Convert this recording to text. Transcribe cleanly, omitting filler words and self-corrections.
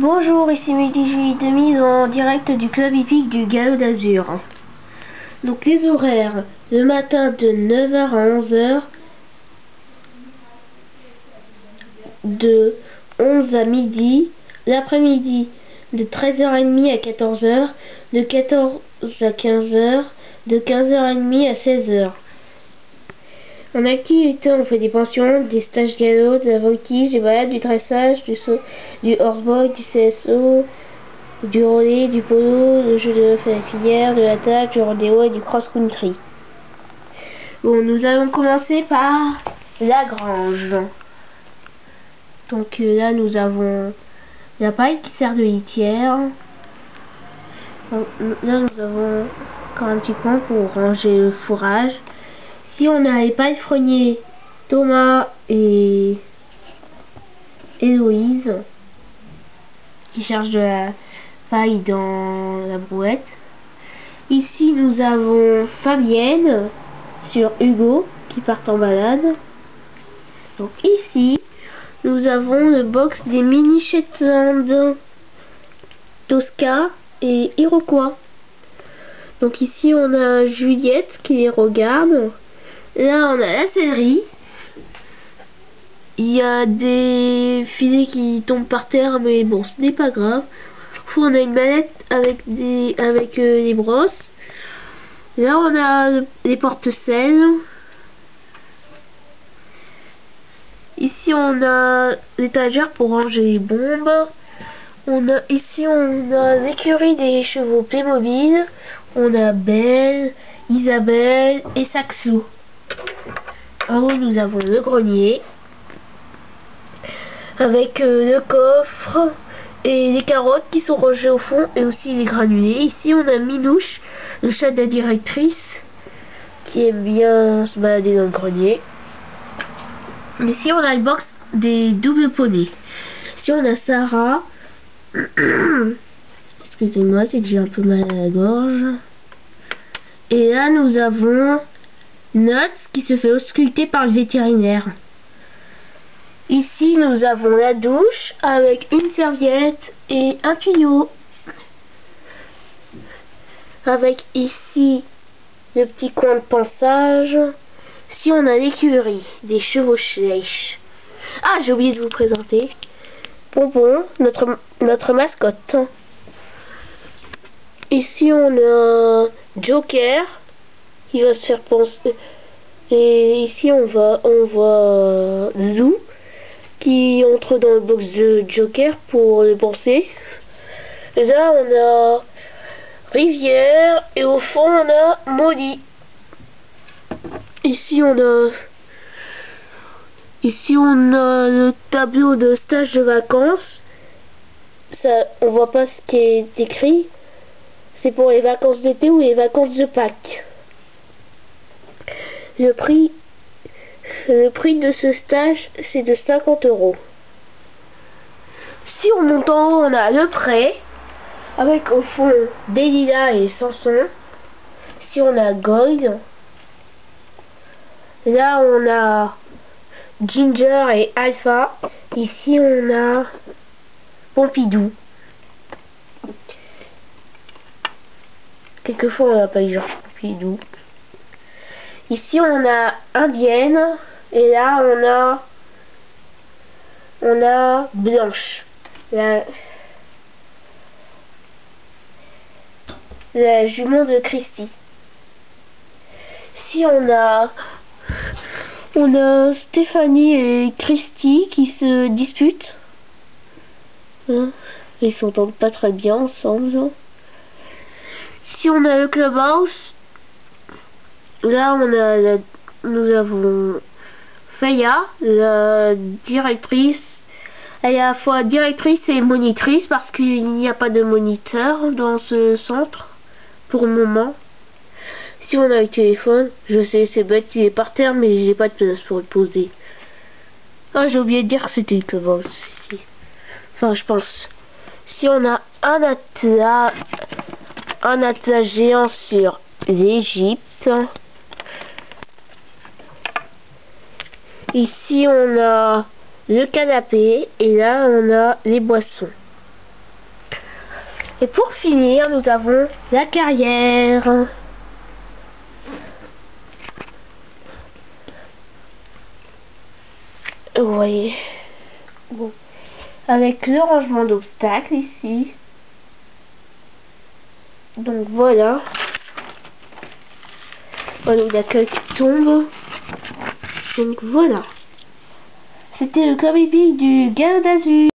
Bonjour, ici Midi de mise en direct du club hippique du Galop d'Azur. Donc les horaires, le matin de 9 h à 11 h, de 11 à midi, l'après-midi de 13 h 30 à 14 h, de 14 à 15 h, de 15 h 30 à 16 h. En activité, on fait des pensions, des stages galop, de la voltige, des balades, du dressage, du saut, du horseboy, du CSO, du relais, du polo, du jeu de la filière, de l'attaque, du rodéo et du cross-country. Bon, nous allons commencer par la grange. Donc là, nous avons la paille qui sert de litière. Donc, là, nous avons encore un petit coin pour ranger le fourrage. Ici, on a les palefreniers Thomas et Héloïse qui cherchent de la paille dans la brouette. Ici, nous avons Fabienne sur Hugo qui part en balade. Donc ici, nous avons le box des mini Shetland, Tosca et Iroquois. Donc ici, on a Juliette qui les regarde. Là, on a la sellerie. Il y a des filets qui tombent par terre, mais bon, ce n'est pas grave. On a une mallette avec les brosses. Là, on a les porte-selles. Ici, on a l'étagère pour ranger les bombes. Ici, on a l'écurie des chevaux Playmobil. On a Belle, Isabelle et Saxo. En haut, nous avons le grenier avec le coffre et les carottes qui sont rangées au fond et aussi les granulés. Ici, on a Minouche, le chat de la directrice, qui aime bien se balader dans le grenier. Ici, on a le box des doubles poneys. Ici, on a Sarah. Excusez-moi, c'est que j'ai un peu mal à la gorge. Et là, nous avons Nuts qui se fait ausculter par le vétérinaire. Ici, nous avons la douche avec une serviette et un tuyau. Avec ici le petit coin de pansage. Ici, on a l'écurie des chevaux Schleich. Ah, j'ai oublié de vous présenter Bonbon, notre mascotte. Ici, on a Joker qui va se faire penser. Et ici, on voit Zou qui entre dans le box de Joker pour le penser. Et là, on a Rivière et au fond, on a Molly. Ici, on a le tableau de stage de vacances. Ça, on voit pas ce qui est écrit. C'est pour les vacances d'été ou les vacances de Pâques. Le prix de ce stage, c'est de 50 €. Si on monte en haut, on a le prêt, avec au fond Delilah et Samson. Si on a Gold. Là, on a Ginger et Alpha. Ici, on a Pompidou. Quelquefois, on n'a pas eu genre Pompidou. Ici, on a Indienne. Et là, on a Blanche. La jument de Christy. Ici, on a Stéphanie et Christy qui se disputent. Ils s'entendent pas très bien ensemble. Ici, on a le clubhouse. Là, nous avons Faya, la directrice. Elle est à la fois directrice et monitrice parce qu'il n'y a pas de moniteur dans ce centre pour le moment. Si on a le téléphone, je sais, c'est bête, il est par terre, mais j'ai pas de place pour le poser. Ah, j'ai oublié de dire que c'était le clubhouse ici. Enfin, je pense. Si on a un atlas géant sur l'Égypte. Ici, on a le canapé et là, on a les boissons. Et pour finir, nous avons la carrière. Vous voyez. Bon. Avec le rangement d'obstacles ici. Donc voilà. Voilà, il y a quelques qui tombent. Donc voilà. C'était le comic du Garde d'Azur.